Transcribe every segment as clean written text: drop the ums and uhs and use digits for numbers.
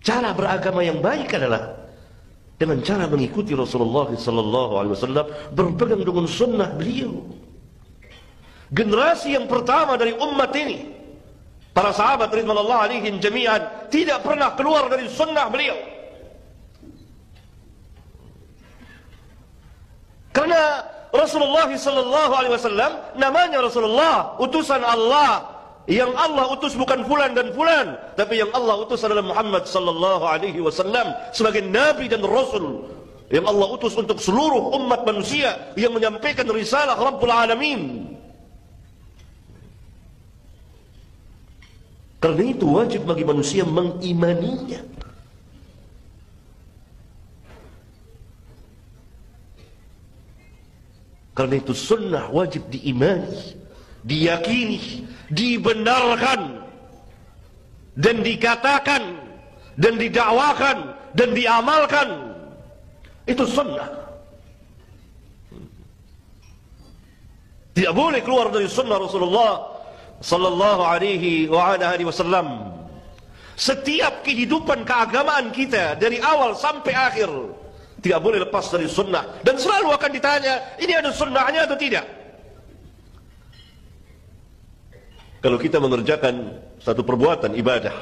Cara beragama yang baik adalah dengan cara mengikuti Rasulullah sallallahu alaihi wasallam, berpegang dengan sunnah beliau. Generasi yang pertama dari umat ini, para sahabat ridwanullah alaihim jami'an, tidak pernah keluar dari sunnah beliau. Karena Rasulullah sallallahu alaihi wasallam namanya Rasulullah, utusan Allah. Yang Allah utus bukan fulan dan fulan, tapi yang Allah utus adalah Muhammad sallallahu alaihi wasallam sebagai nabi dan rasul yang Allah utus untuk seluruh umat manusia, yang menyampaikan risalah Rabbul Alamin. Karena itu wajib bagi manusia mengimaninya. Karena itu sunnah wajib diimani, diyakini, dibenarkan, dan dikatakan, dan didakwakan, dan diamalkan. Itu sunnah. Tidak boleh keluar dari sunnah Rasulullah sallallahu alaihi wasallam. Setiap kehidupan keagamaan kita dari awal sampai akhir tidak boleh lepas dari sunnah, dan selalu akan ditanya, ini ada sunnahnya atau tidak? Kalau kita mengerjakan satu perbuatan ibadah,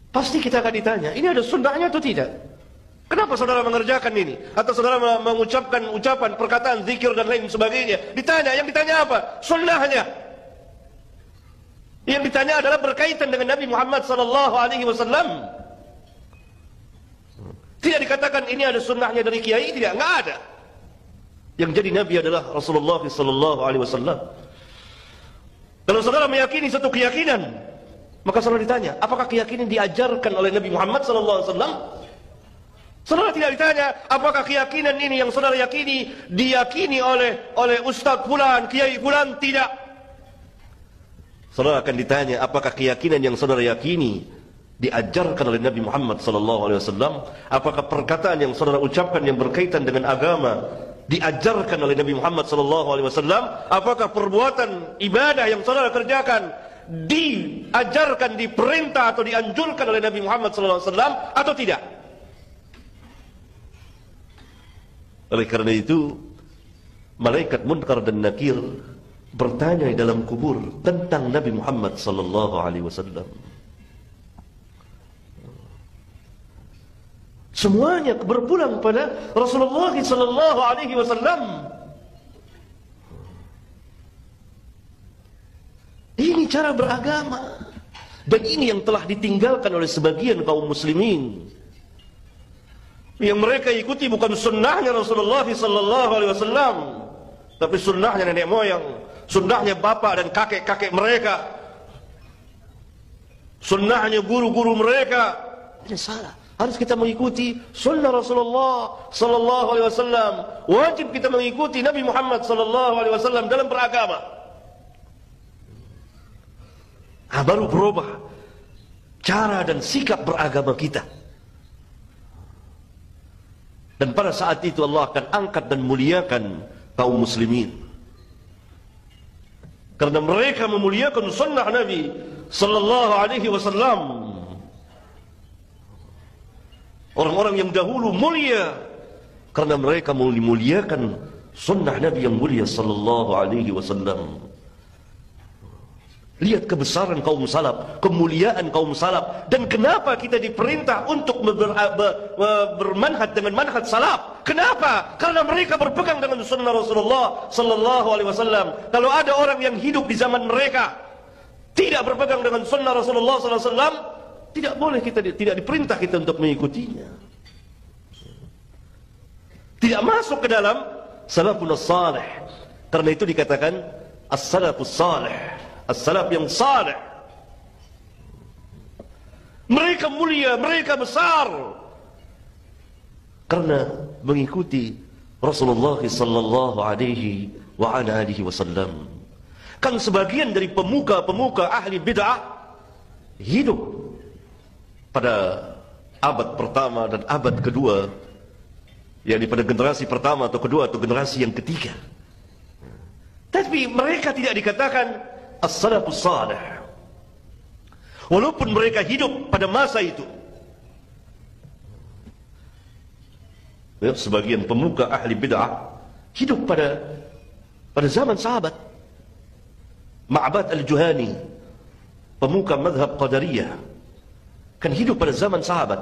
pasti kita akan ditanya, ini ada sunnahnya atau tidak? Kenapa saudara mengerjakan ini? Atau saudara mengucapkan ucapan, perkataan, zikir dan lain sebagainya. Ditanya, yang ditanya apa? Sunnahnya. Yang ditanya adalah berkaitan dengan Nabi Muhammad sallallahu alaihi wasallam. Tidak dikatakan ini ada sunnahnya dari kiai, tidak, enggak ada. Yang jadi Nabi adalah Rasulullah sallallahu alaihi wasallam. Kalau saudara meyakini satu keyakinan, maka saudara ditanya, apakah keyakinan diajarkan oleh Nabi Muhammad SAW? Saudara tidak ditanya, apakah keyakinan ini yang saudara yakini diyakini oleh Ustaz fulan, Kiai fulan? Tidak. Saudara akan ditanya, apakah keyakinan yang saudara yakini diajarkan oleh Nabi Muhammad SAW? Apakah perkataan yang saudara ucapkan yang berkaitan dengan agama diajarkan oleh Nabi Muhammad SAW? Apakah perbuatan ibadah yang saudara kerjakan diajarkan, diperintah atau dianjurkan oleh Nabi Muhammad SAW atau tidak? Oleh karena itu, malaikat Munkar dan Nakir bertanya di dalam kubur tentang Nabi Muhammad SAW. Semuanya berpulang pada Rasulullah sallallahu alaihi wasallam. Ini cara beragama, dan ini yang telah ditinggalkan oleh sebagian kaum muslimin. Yang mereka ikuti bukan sunnahnya Rasulullah sallallahu alaihi wasallam, tapi sunnahnya nenek moyang, sunnahnya bapak dan kakek-kakek mereka, sunnahnya guru-guru mereka. Ini salah. Harus kita mengikuti sunnah Rasulullah sallallahu alaihi wasallam. Wajib kita mengikuti Nabi Muhammad sallallahu alaihi wasallam dalam beragama. Baru berubah cara dan sikap beragama kita. Dan pada saat itu Allah akan angkat dan muliakan kaum muslimin. Karena mereka memuliakan sunnah Nabi sallallahu alaihi wasallam. Orang-orang yang dahulu mulia karena mereka memuliakan sunnah Nabi yang mulia sallallahu alaihi wasallam. Lihat kebesaran kaum salaf, kemuliaan kaum salaf, dan kenapa kita diperintah untuk bermanhaj dengan manhaj salaf? Kenapa? Karena mereka berpegang dengan sunnah Rasulullah sallallahu alaihi wasallam. Kalau ada orang yang hidup di zaman mereka tidak berpegang dengan sunnah Rasulullah sallallahu alaihi wasallam, tidak boleh kita, tidak diperintah kita untuk mengikutinya. Tidak masuk ke dalam salafun salih. Karena itu dikatakan as-salafus salih, as-salaf yang salih. Mereka mulia, mereka besar karena mengikuti Rasulullah sallallahu alaihi wa ala alihi wasallam. Kan sebagian dari pemuka-pemuka ahli bid'ah hidup pada abad pertama dan abad kedua, yakni pada generasi pertama atau kedua atau generasi yang ketiga. Tapi mereka tidak dikatakan as-salafus salih. Walaupun mereka hidup pada masa itu, Ya, sebagian pemuka ahli bid'ah hidup pada zaman sahabat. Ma'bad al-Juhani, pemuka mazhab Qadariyah, kan hidup pada zaman sahabat,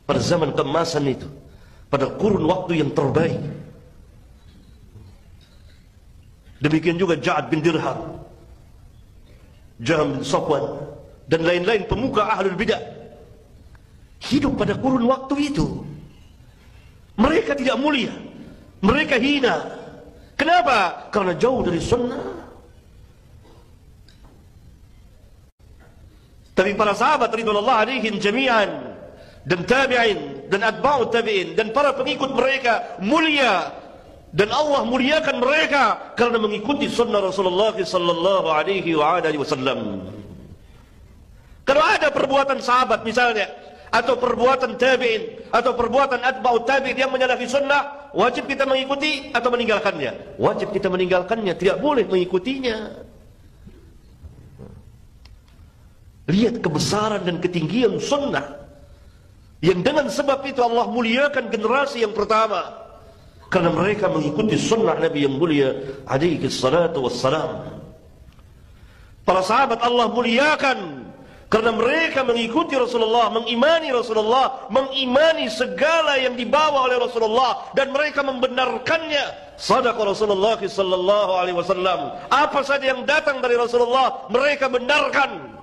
pada zaman keemasan itu, pada kurun waktu yang terbaik. Demikian juga Ja'ad bin Dirham, Jahm bin Safwan, dan lain-lain pemuka ahlul bidah hidup pada kurun waktu itu. Mereka tidak mulia, mereka hina. Kenapa? Karena jauh dari sunnah. Tapi para sahabat ridwanullah alaihim jami'an, dan tabi'in, dan atba'ut tabi'in, dan para pengikut mereka mulia, dan Allah muliakan mereka karena mengikuti sunnah Rasulullah sallallahu alaihi wasallam. Kalau ada perbuatan sahabat misalnya, atau perbuatan tabi'in, atau perbuatan atba'ut tabi'in yang menyalahi sunnah, wajib kita mengikuti atau meninggalkannya? Wajib kita meninggalkannya, tidak boleh mengikutinya. Lihat kebesaran dan ketinggian sunnah, yang dengan sebab itu Allah muliakan generasi yang pertama, karena mereka mengikuti sunnah Nabi yang mulia alaihi salatu wassalam. Para sahabat Allah muliakan karena mereka mengikuti Rasulullah, mengimani Rasulullah, mengimani segala yang dibawa oleh Rasulullah, dan mereka membenarkannya. Sadaqa Rasulullah sallallahu alaihi wasallam. Apa saja yang datang dari Rasulullah, mereka benarkan.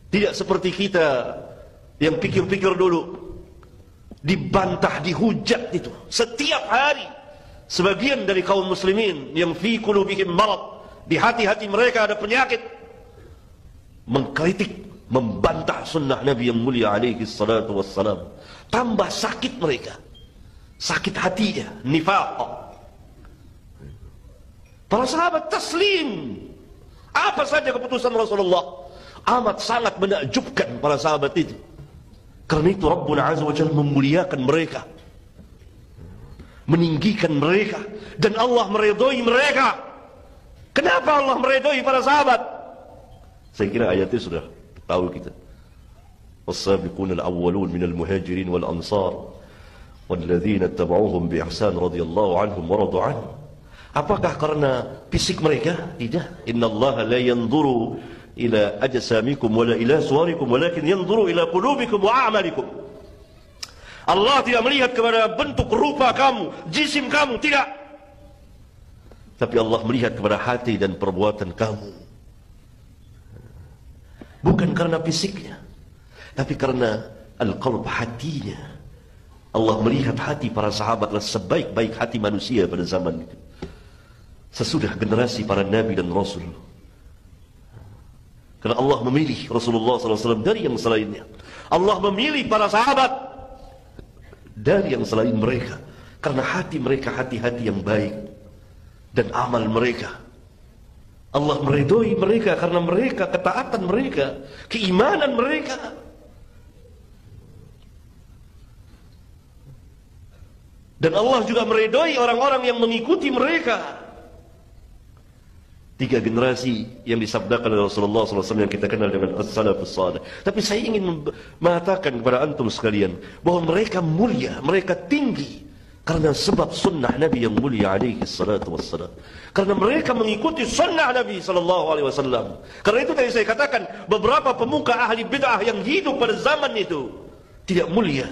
Tidak seperti kita yang pikir-pikir dulu, dibantah, dihujat itu setiap hari. Sebagian dari kaum muslimin yang fi qulubihim marad, di hati-hati mereka ada penyakit, mengkritik, membantah sunnah Nabi yang mulia alaihi salatu wassalam. Tambah sakit mereka, sakit hatinya, nifaq. Para sahabat taslim, apa saja keputusan Rasulullah, amat sangat menakjubkan para sahabat itu. Karena itu Rabbuna Azza wa Jalla memuliakan mereka, meninggikan mereka, dan Allah meridhoi mereka. Kenapa Allah meridhoi para sahabat? Saya kira ayatnya sudah tahu kita. Was-sabiquna al-awwalun minal muhajirin wal ansar walladzina ittaba'uuhum bi ihsan radhiyallahu anhum wa radu anhu. Apakah karena fisik mereka? Tidak. Innallaha la yanzuru ila ajsamikum wala ila suwarikum walakin yanzuru ila qulubikum wa a'malikum. Allah tidak melihat kepada bentuk rupa kamu, jisim kamu, tidak. Tapi Allah melihat kepada hati dan perbuatan kamu. Bukan karena fisiknya, tapi karena al-qalb, hatinya. Allah melihat hati para sahabatlah sebaik-baik hati manusia pada zaman itu, sesudah generasi para nabi dan rasul. Karena Allah memilih Rasulullah SAW dari yang selainnya. Allah memilih para sahabat dari yang selain mereka, karena hati mereka hati-hati yang baik, dan amal mereka. Allah meridhoi mereka karena mereka, ketaatan mereka, keimanan mereka. Dan Allah juga meridhoi orang-orang yang mengikuti mereka. 3 generasi yang disabdakan oleh Rasulullah SAW yang kita kenal dengan as-salafus salih. Tapi saya ingin mengatakan kepada antum sekalian bahwa mereka mulia, mereka tinggi karena sebab sunnah Nabi yang mulia alaihi salatu wassalam. Karena mereka mengikuti sunnah Nabi sallallahu alaihi wasallam. Karena itu tadi saya katakan, beberapa pemuka ahli bid'ah yang hidup pada zaman itu tidak mulia,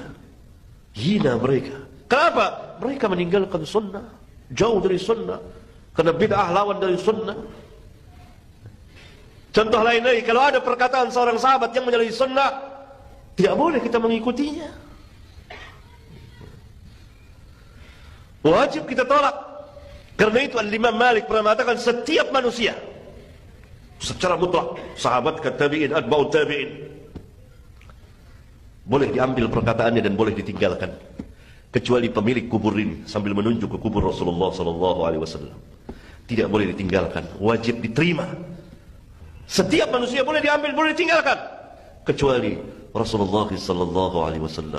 hina mereka. Kenapa? Mereka meninggalkan sunnah, jauh dari sunnah, karena bid'ah lawan dari sunnah. Contoh lain lagi, kalau ada perkataan seorang sahabat yang menyalahi sunnah, tidak boleh kita mengikutinya. Wajib kita tolak. Karena itu Al-Imam Malik pernah mengatakan, setiap manusia secara mutlak, sahabat, tabi'in, atba'ut tabi'in, boleh diambil perkataannya dan boleh ditinggalkan, kecuali pemilik kubur ini, sambil menunjuk ke kubur Rasulullah SAW. Tidak boleh ditinggalkan, wajib diterima. Setiap manusia boleh diambil, boleh ditinggalkan, kecuali Rasulullah SAW.